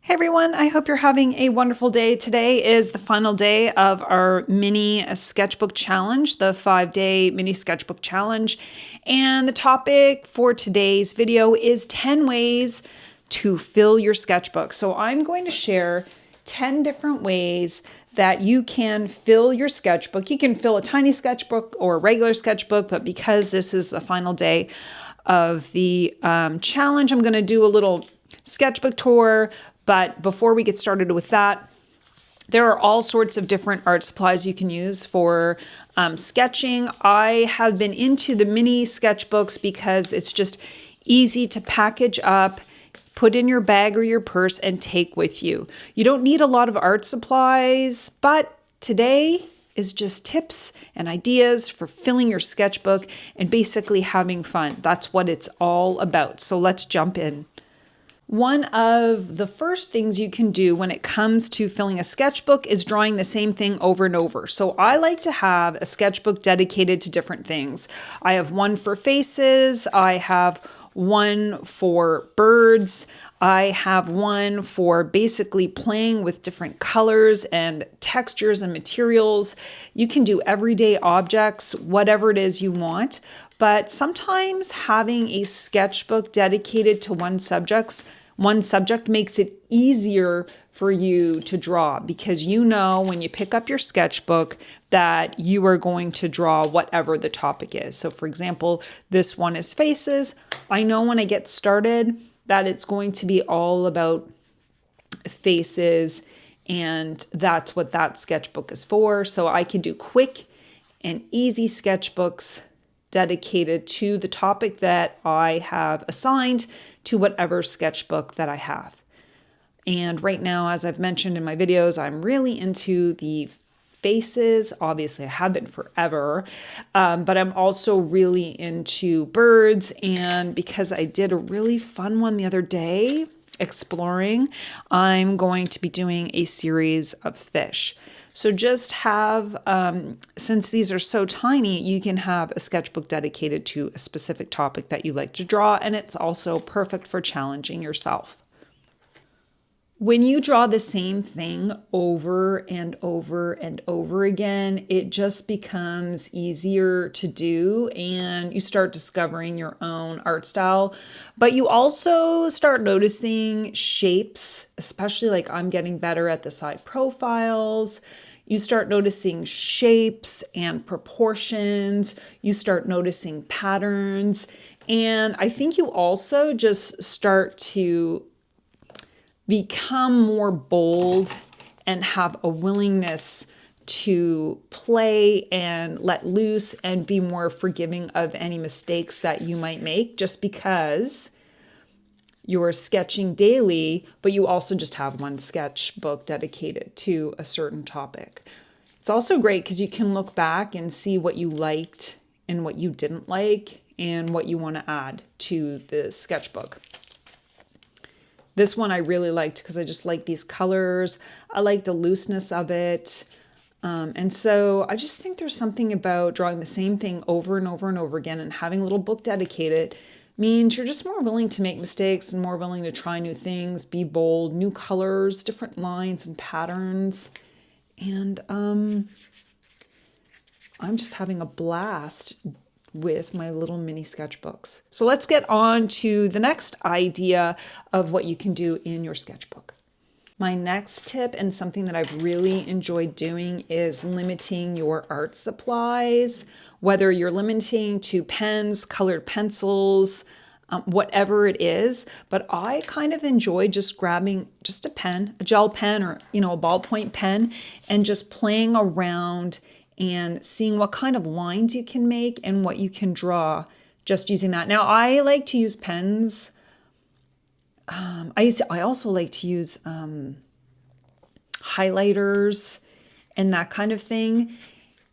Hey everyone, I hope you're having a wonderful day. Today is the final day of our mini sketchbook challenge, the 5-day mini sketchbook challenge. And the topic for today's video is 10 ways to fill your sketchbook. So I'm going to share 10 different ways that you can fill your sketchbook. You can fill a tiny sketchbook or a regular sketchbook, but because this is the final day of the challenge, I'm going to do a little sketchbook tour. But before we get started with that, there are all sorts of different art supplies you can use for sketching. I have been into the mini sketchbooks because it's just easy to package up, put in your bag or your purse, and take with you. You don't need a lot of art supplies, but today is just tips and ideas for filling your sketchbook and basically having fun. That's what it's all about. So let's jump in. One of the first things you can do when it comes to filling a sketchbook is drawing the same thing over and over. So I like to have a sketchbook dedicated to different things. I have one for faces, I have one for birds, I have one for basically playing with different colors and textures and materials. You can do everyday objects, whatever it is you want, but sometimes having a sketchbook dedicated to one subject makes it easier for you to draw because you know when you pick up your sketchbook that you are going to draw whatever the topic is. So for example, this one is faces. I know when I get started that it's going to be all about faces, and that's what that sketchbook is for. So I can do quick and easy sketchbooks dedicated to the topic that I have assigned to whatever sketchbook that I have. And right now, as I've mentioned in my videos, I'm really into the faces. Obviously, I have been forever, but I'm also really into birds. And because I did a really fun one the other day, exploring, I'm going to be doing a series of fish. So just have, since these are so tiny, you can have a sketchbook dedicated to a specific topic that you like to draw, and it's also perfect for challenging yourself. When you draw the same thing over and over and over again, it just becomes easier to do and you start discovering your own art style. But you also start noticing shapes, especially like I'm getting better at the side profiles. You start noticing shapes and proportions. You start noticing patterns. And I think you also just start to become more bold and have a willingness to play and let loose and be more forgiving of any mistakes that you might make just because you're sketching daily, but you also just have one sketchbook dedicated to a certain topic. It's also great because you can look back and see what you liked and what you didn't like and what you want to add to the sketchbook. This one I really liked because I just like these colors. I like the looseness of it. And so I just think there's something about drawing the same thing over and over and over again and having a little book dedicated means you're just more willing to make mistakes and more willing to try new things, be bold, new colors, different lines and patterns. And I'm just having a blast with my little mini sketchbooks. So let's get on to the next idea of what you can do in your sketchbook. My next tip, and something that I've really enjoyed doing, is limiting your art supplies, whether you're limiting to pens, colored pencils, whatever it is. But I kind of enjoy just grabbing just a pen, a gel pen or, a ballpoint pen, and just playing around and seeing what kind of lines you can make and what you can draw just using that. Now, I like to use pens. I also like to use highlighters and that kind of thing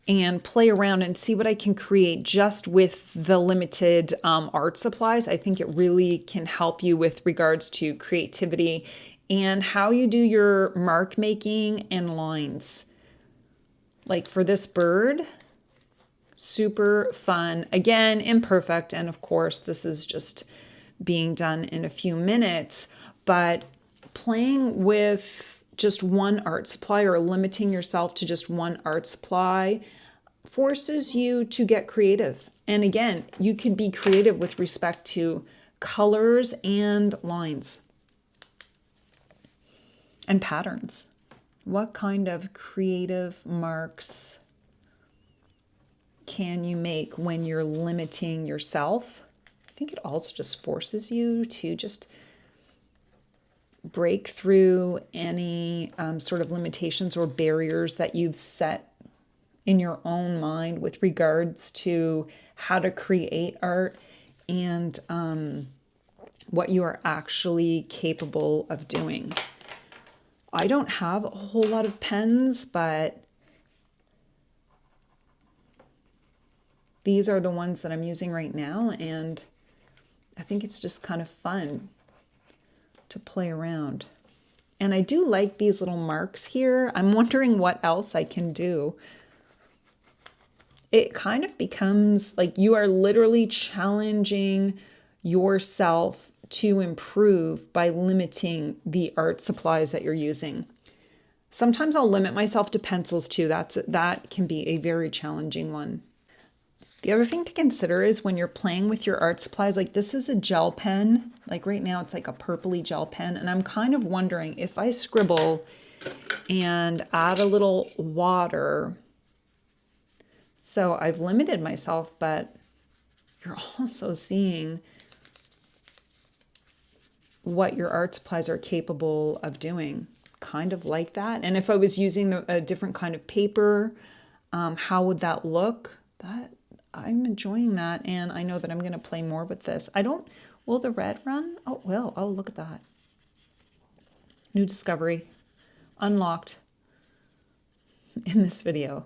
and play around and see what I can create just with the limited art supplies. I think it really can help you with regards to creativity and how you do your mark making and lines. Like for this bird, super fun. Again, imperfect. And of course, this is just being done in a few minutes, but playing with just one art supply or limiting yourself to just one art supply forces you to get creative. And again, you could be creative with respect to colors and lines and patterns. What kind of creative marks can you make when you're limiting yourself? I think it also just forces you to just break through any sort of limitations or barriers that you've set in your own mind with regards to how to create art and what you are actually capable of doing. I don't have a whole lot of pens, but these are the ones that I'm using right now, and I think it's just kind of fun to play around. And I do like these little marks here. I'm wondering what else I can do. It kind of becomes like you are literally challenging yourself to improve by limiting the art supplies that you're using. Sometimes I'll limit myself to pencils too. That can be a very challenging one. The other thing to consider is when you're playing with your art supplies, like this is a gel pen. Like right now it's like a purpley gel pen. And I'm kind of wondering if I scribble and add a little water. So I've limited myself, but you're also seeing what your art supplies are capable of doing, kind of like that. And if I was using a different kind of paper, how would that look? I'm enjoying that, and I know that I'm going to play more with this. Will the red run? Oh, it will. Oh, look at that. New discovery. Unlocked in this video.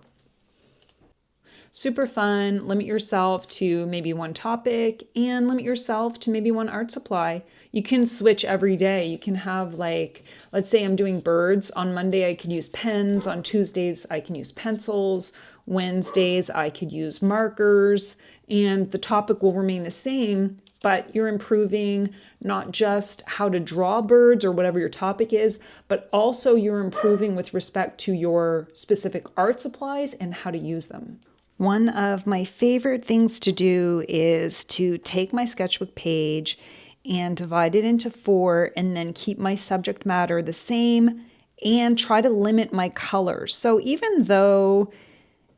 Super fun. Limit yourself to maybe one topic and limit yourself to maybe one art supply. You can switch every day. You can have like, let's say I'm doing birds. On Monday, I could use pens. On Tuesdays, I can use pencils. Wednesdays, I could use markers. And the topic will remain the same, but you're improving not just how to draw birds or whatever your topic is, but also you're improving with respect to your specific art supplies and how to use them. One of my favorite things to do is to take my sketchbook page and divide it into 4 and then keep my subject matter the same and try to limit my colors. So even though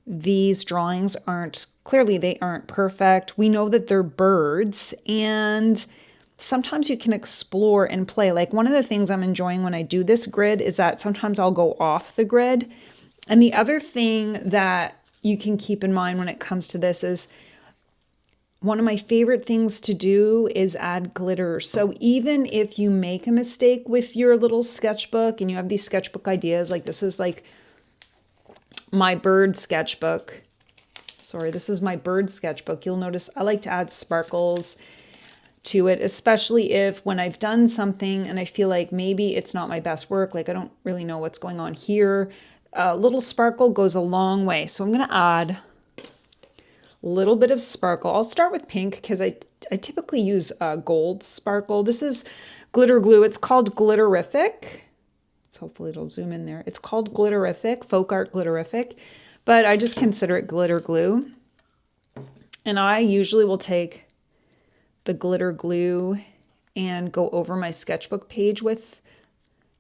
these drawings aren't perfect, we know that they're birds, and sometimes you can explore and play. Like one of the things I'm enjoying when I do this grid is that sometimes I'll go off the grid. And the other thing that you can keep in mind when it comes to this is one of my favorite things to do is add glitter. So even if you make a mistake with your little sketchbook and you have these sketchbook ideas, like this is like my bird sketchbook. Sorry, this is my bird sketchbook. You'll notice I like to add sparkles to it, especially if when I've done something and I feel like maybe it's not my best work, like I don't really know what's going on here. A little sparkle goes a long way. So I'm going to add a little bit of sparkle. I'll start with pink because I typically use gold sparkle. This is glitter glue. It's called Glitterific. So hopefully it'll zoom in there. It's called Glitterific, Folk Art Glitterific, but I just consider it glitter glue. And I usually will take the glitter glue and go over my sketchbook page with,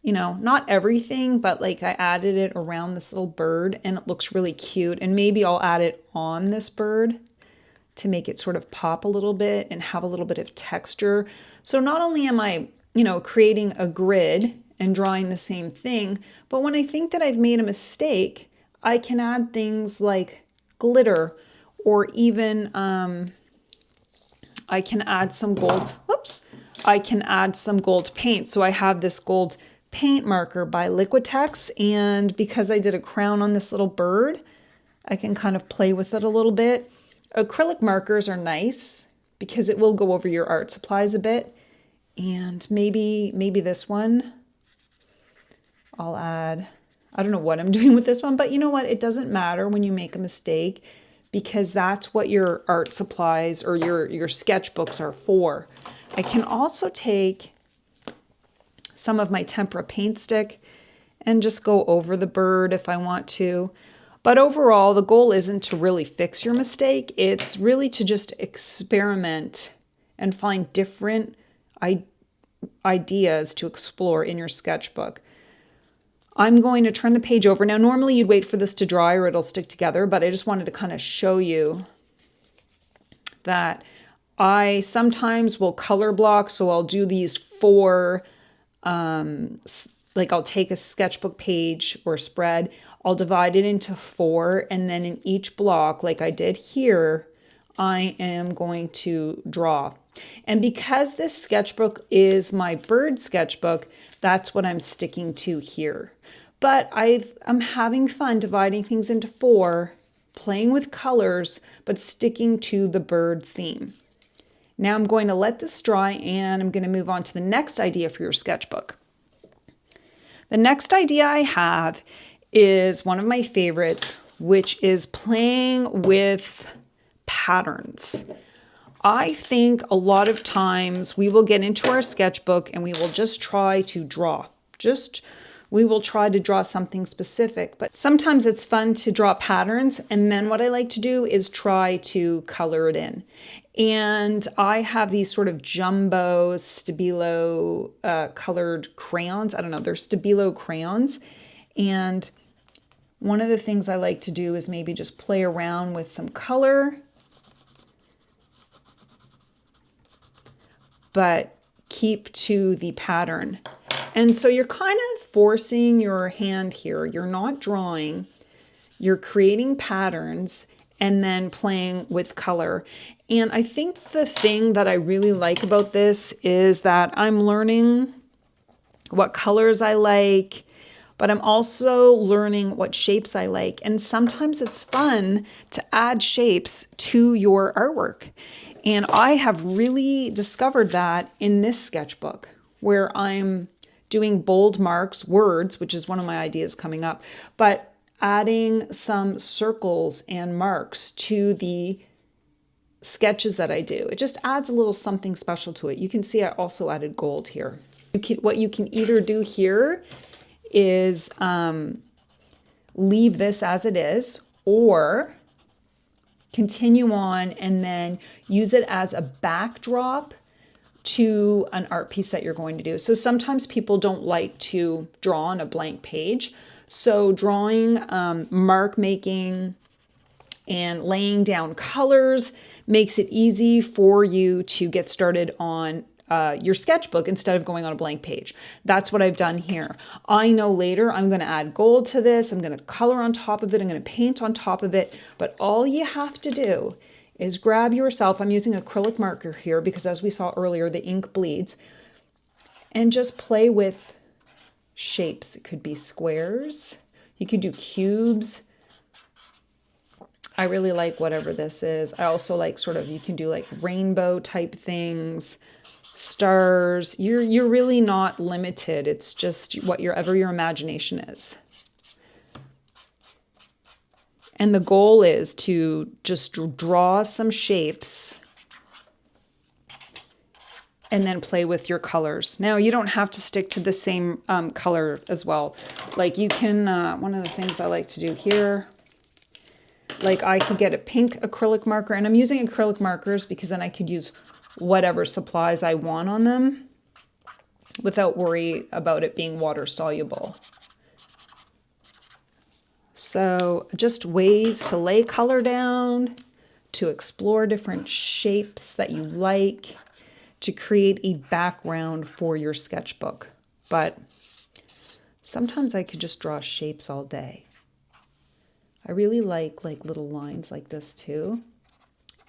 not everything, but like I added it around this little bird and it looks really cute. And maybe I'll add it on this bird to make it sort of pop a little bit and have a little bit of texture. So not only am I, creating a grid and drawing the same thing, but when I think that I've made a mistake, I can add things like glitter, or even I can add some gold. Whoops! I can add some gold paint. So I have this gold paint marker by Liquitex, and because I did a crown on this little bird, I can kind of play with it a little bit. Acrylic markers are nice because it will go over your art supplies a bit, and maybe this one I'll add. I don't know what I'm doing with this one, but you know what? It doesn't matter when you make a mistake, because that's what your art supplies or your sketchbooks are for. I can also take some of my tempera paint stick and just go over the bird if I want to. But overall, the goal isn't to really fix your mistake. It's really to just experiment and find different ideas to explore in your sketchbook. I'm going to turn the page over. Now, normally you'd wait for this to dry or it'll stick together, but I just wanted to kind of show you that I sometimes will color block. So I'll do these 4, like I'll take a sketchbook page or spread, I'll divide it into 4, and then in each block, like I did here, I am going to draw. And because this sketchbook is my bird sketchbook, that's what I'm sticking to here. But I'm having fun dividing things into 4, playing with colors, but sticking to the bird theme. Now I'm going to let this dry and I'm going to move on to the next idea for your sketchbook. The next idea I have is one of my favorites, which is playing with patterns. I think a lot of times we will get into our sketchbook and we will just try to draw. We will try to draw something specific, but sometimes it's fun to draw patterns, and then what I like to do is try to color it in. And I have these sort of jumbo Stabilo colored crayons. I don't know, they're Stabilo crayons. And one of the things I like to do is maybe just play around with some color, but keep to the pattern. And so you're kind of forcing your hand here. You're not drawing, you're creating patterns and then playing with color. And I think the thing that I really like about this is that I'm learning what colors I like, but I'm also learning what shapes I like. And sometimes it's fun to add shapes to your artwork. And I have really discovered that in this sketchbook, where I'm doing bold marks, words, which is one of my ideas coming up, but adding some circles and marks to the sketches that I do. It just adds a little something special to it. You can see I also added gold here. What you can either do here is leave this as it is, or continue on and then use it as a backdrop to an art piece that you're going to do. So sometimes people don't like to draw on a blank page. So drawing, mark making, and laying down colors makes it easy for you to get started on your sketchbook instead of going on a blank page. That's what I've done here. I know later I'm going to add gold to this. I'm going to color on top of it. I'm going to paint on top of it. But all you have to do is grab yourself, I'm using acrylic marker here because as we saw earlier, the ink bleeds, and just play with shapes. It could be squares. You could do cubes. I really like whatever this is. I also like sort of, you can do like rainbow type things, stars. You're really not limited. It's just whatever your imagination is. And the goal is to just draw some shapes and then play with your colors. Now, you don't have to stick to the same color as well. Like you can, one of the things I like to do here, like I could get a pink acrylic marker, and I'm using acrylic markers because then I could use whatever supplies I want on them without worry about it being water soluble. So just ways to lay color down, to explore different shapes that you like, to create a background for your sketchbook. But sometimes I could just draw shapes all day. I really like little lines like this too.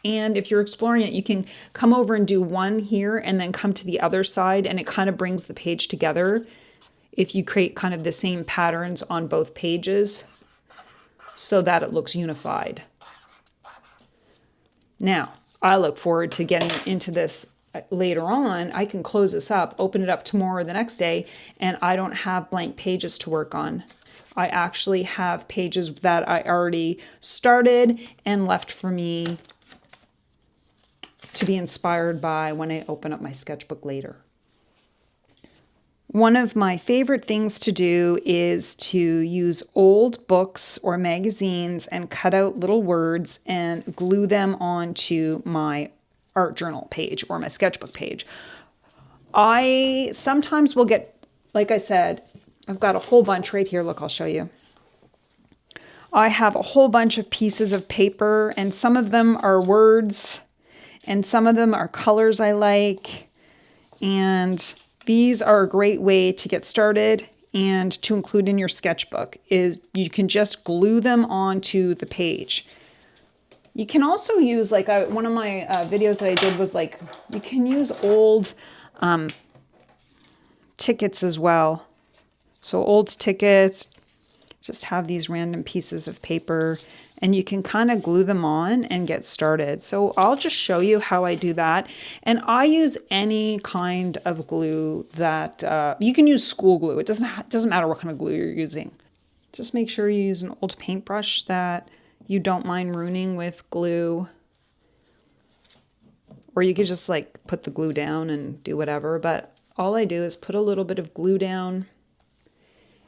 And if you're exploring it, you can come over and do one here and then come to the other side, and it kind of brings the page together if you create kind of the same patterns on both pages, so that it looks unified. Now, I look forward to getting into this later on. I can close this up, open it up tomorrow or the next day, and I don't have blank pages to work on. I actually have pages that I already started and left for me to be inspired by when I open up my sketchbook later. One of my favorite things to do is to use old books or magazines and cut out little words and glue them onto my art journal page or my sketchbook page. I sometimes will get, like I said, I've got a whole bunch right here. Look, I'll show you. I have a whole bunch of pieces of paper, and some of them are words and some of them are colors I like. And these are a great way to get started and to include in your sketchbook. Is you can just glue them onto the page. You can also use, like one of my videos that I did was like, you can use old tickets as well. So old tickets, just have these random pieces of paper and you can kind of glue them on and get started. So I'll just show you how I do that. And I use any kind of glue that, you can use school glue. It doesn't matter what kind of glue you're using. Just make sure you use an old paintbrush that you don't mind ruining with glue. Or you could just like put the glue down and do whatever. But all I do is put a little bit of glue down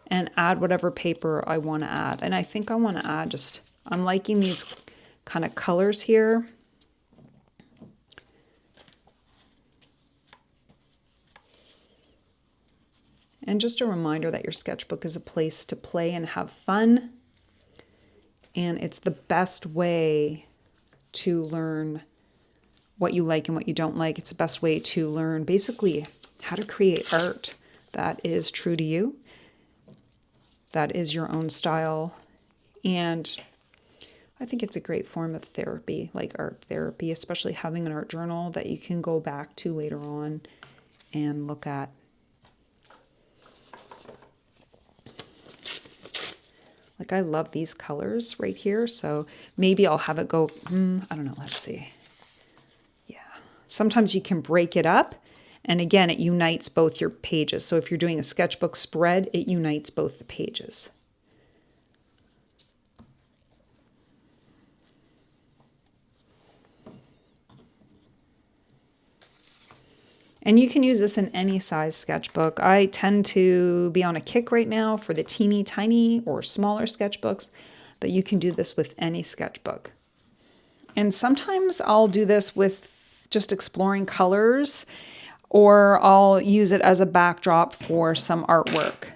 and add whatever paper I want to add. And I think I want to add just, I'm liking these kind of colors here. And just a reminder that your sketchbook is a place to play and have fun. And it's the best way to learn what you like and what you don't like. It's the best way to learn basically how to create art that is true to you, that is your own style. And I think it's a great form of therapy, like art therapy, especially having an art journal that you can go back to later on and look at. Like I love these colors right here, so maybe I'll have it go, I don't know, let's see. Yeah, sometimes you can break it up, and again, it unites both your pages. So if you're doing a sketchbook spread, it unites both the pages. And you can use this in any size sketchbook. I tend to be on a kick right now for the teeny tiny or smaller sketchbooks, but you can do this with any sketchbook. And sometimes I'll do this with just exploring colors, or I'll use it as a backdrop for some artwork.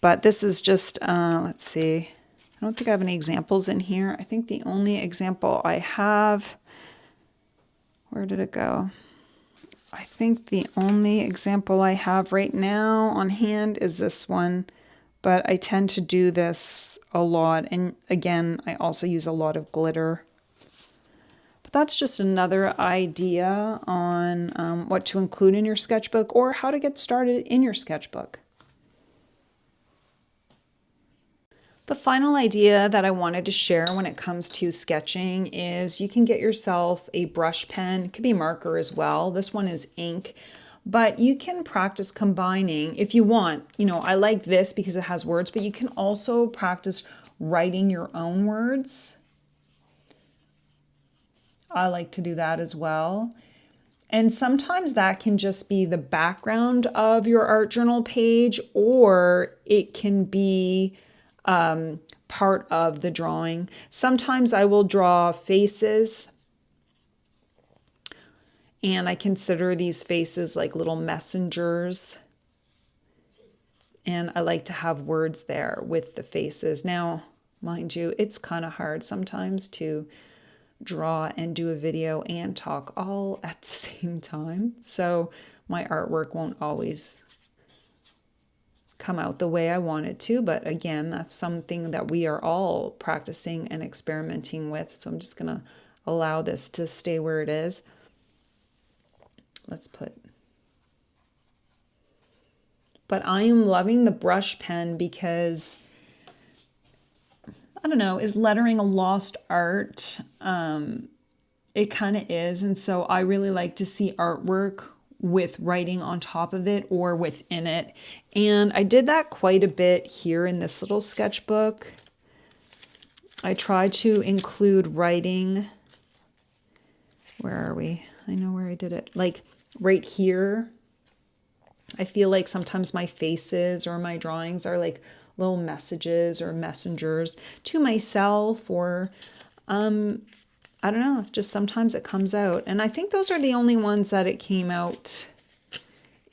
But this is just, let's see, I don't think I have any examples in here. I think the only example I have, where did it go? I think the only example I have right now on hand is this one, but I tend to do this a lot. And again, I also use a lot of glitter. But that's just another idea on what to include in your sketchbook or how to get started in your sketchbook. The final idea that I wanted to share when it comes to sketching is you can get yourself a brush pen. It could be marker as well. This one is ink, but you can practice combining if you want. You know, I like this because it has words, but you can also practice writing your own words. I like to do that as well. And sometimes that can just be the background of your art journal page, or it can be part of the drawing. Sometimes I will draw faces, and I consider these faces like little messengers. And I like to have words there with the faces. Now, mind you, it's kind of hard sometimes to draw and do a video and talk all at the same time. So my artwork won't always come out the way I want it to, but again, that's something that we are all practicing and experimenting with. So I'm just gonna allow this to stay where it is. Let's put, but I am loving the brush pen because, I don't know, is lettering a lost art? It kind of is, and so I really like to see artwork with writing on top of it or within it. And I did that quite a bit here in this little sketchbook. I try to include writing. Where are we? I know where I did it. Like right here. I feel like sometimes my faces or my drawings are like little messages or messengers to myself, or I don't know, just sometimes it comes out. And I think those are the only ones that it came out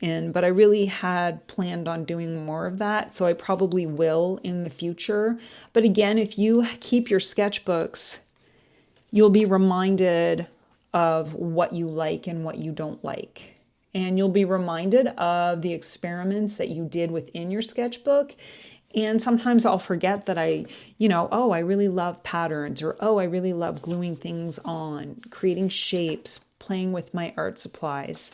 in, but I really had planned on doing more of that, so I probably will in the future. But again, if you keep your sketchbooks, you'll be reminded of what you like and what you don't like. And you'll be reminded of the experiments that you did within your sketchbook. And sometimes I'll forget that I really love patterns, or, oh, I really love gluing things on, creating shapes, playing with my art supplies.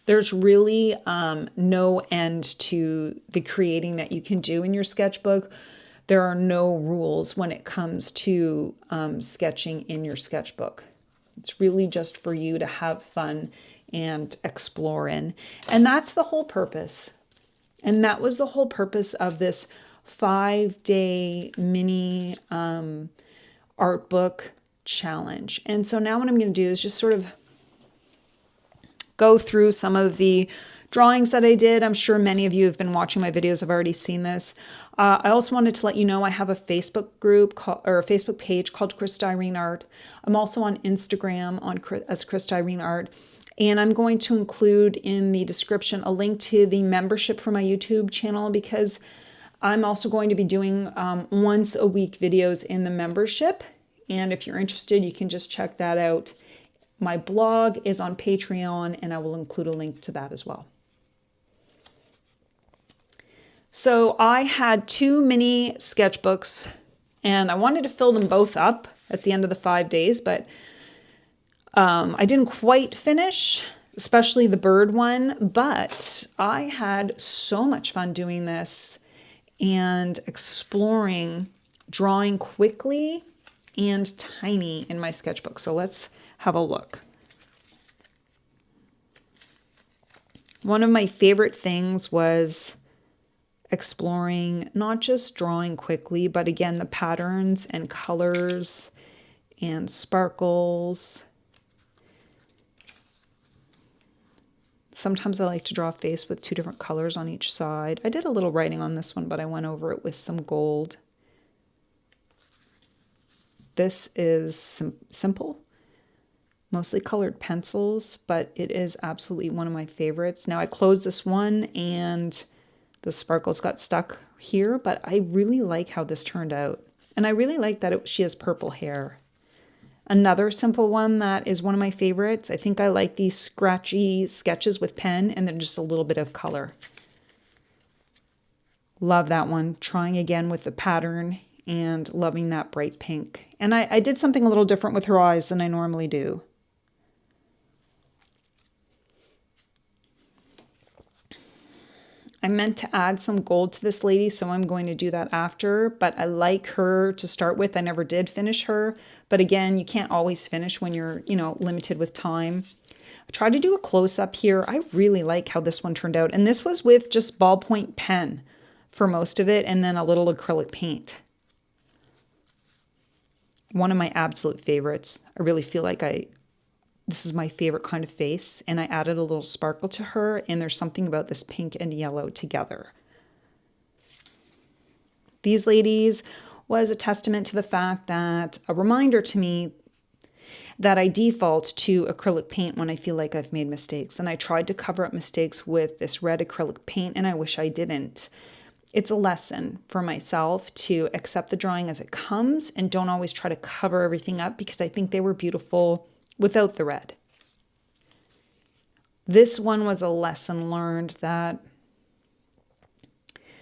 There's really no end to the creating that you can do in your sketchbook. There are no rules when it comes to sketching in your sketchbook. It's really just for you to have fun and explore in. And that's the whole purpose. And that was the whole purpose of this 5-day mini art book challenge. And so now what I'm going to do is just sort of go through some of the drawings that I did. I'm sure many of you have been watching my videos, have already seen this. I also wanted to let you know I have a Facebook group or a Facebook page called Kristyrene Art. I'm also on Instagram as Kristyrene Art. And I'm going to include in the description a link to the membership for my YouTube channel, because I'm also going to be doing once a week videos in the membership. And if you're interested, you can just check that out. My blog is on Patreon, and I will include a link to that as well. So I had 2 mini sketchbooks, and I wanted to fill them both up at the end of the 5 days, but I didn't quite finish, especially the bird one, but I had so much fun doing this and exploring drawing quickly and tiny in my sketchbook. So let's have a look. One of my favorite things was exploring not just drawing quickly, but again, the patterns and colors and sparkles. Sometimes I like to draw a face with 2 different colors on each side. I did a little writing on this one, but I went over it with some gold. This is simple, mostly colored pencils, but it is absolutely one of my favorites. Now I closed this one and the sparkles got stuck here, but I really like how this turned out. And I really like that she has purple hair. Another simple one that is one of my favorites. I think I like these scratchy sketches with pen and then just a little bit of color. Love that one. Trying again with the pattern and loving that bright pink. And I did something a little different with her eyes than I normally do. I meant to add some gold to this lady, so I'm going to do that after, but I like her to start with. I never did finish her, but again, you can't always finish when you're, limited with time. I tried to do a close-up here. I really like how this one turned out, and this was with just ballpoint pen for most of it, and then a little acrylic paint. One of my absolute favorites. I really feel like this is my favorite kind of face, and I added a little sparkle to her, and there's something about this pink and yellow together. These ladies was a testament to the fact that, a reminder to me that I default to acrylic paint when I feel like I've made mistakes, and I tried to cover up mistakes with this red acrylic paint, and I wish I didn't. It's a lesson for myself to accept the drawing as it comes and don't always try to cover everything up, because I think they were beautiful without the red. This one was a lesson learned that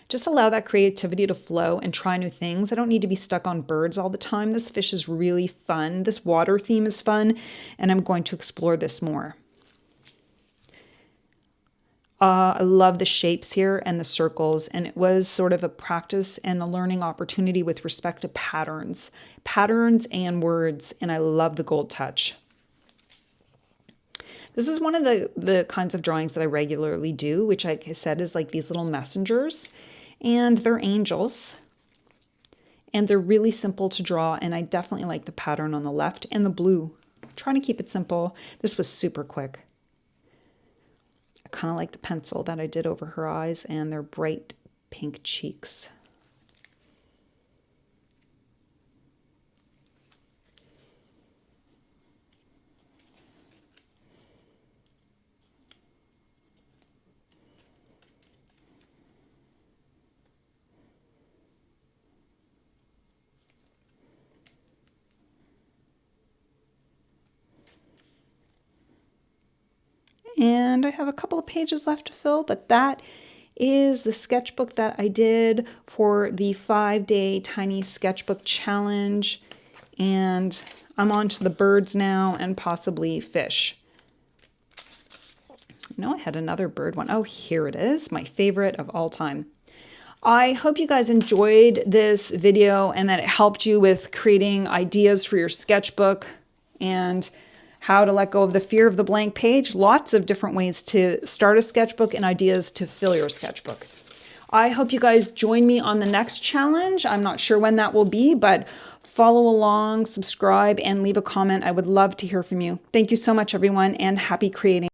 just allow that creativity to flow and try new things. I don't need to be stuck on birds all the time. This fish is really fun. This water theme is fun, and I'm going to explore this more. I love the shapes here and the circles, and it was sort of a practice and a learning opportunity with respect to patterns and words, and I love the gold touch. This is one of the kinds of drawings that I regularly do, which, like I said, is like these little messengers, and they're angels, and they're really simple to draw, and I definitely like the pattern on the left and the blue. I'm trying to keep it simple. This was super quick. kind of like the pencil that I did over her eyes and their bright pink cheeks. And I have a couple of pages left to fill, but that is the sketchbook that I did for the 5-day tiny sketchbook challenge. And I'm on to the birds now and possibly fish. No, I had another bird one. Oh, here it is, my favorite of all time. I hope you guys enjoyed this video and that it helped you with creating ideas for your sketchbook and how to let go of the fear of the blank page. Lots of different ways to start a sketchbook and ideas to fill your sketchbook. I hope you guys join me on the next challenge. I'm not sure when that will be, but follow along, subscribe, and leave a comment. I would love to hear from you. Thank you so much, everyone, and happy creating.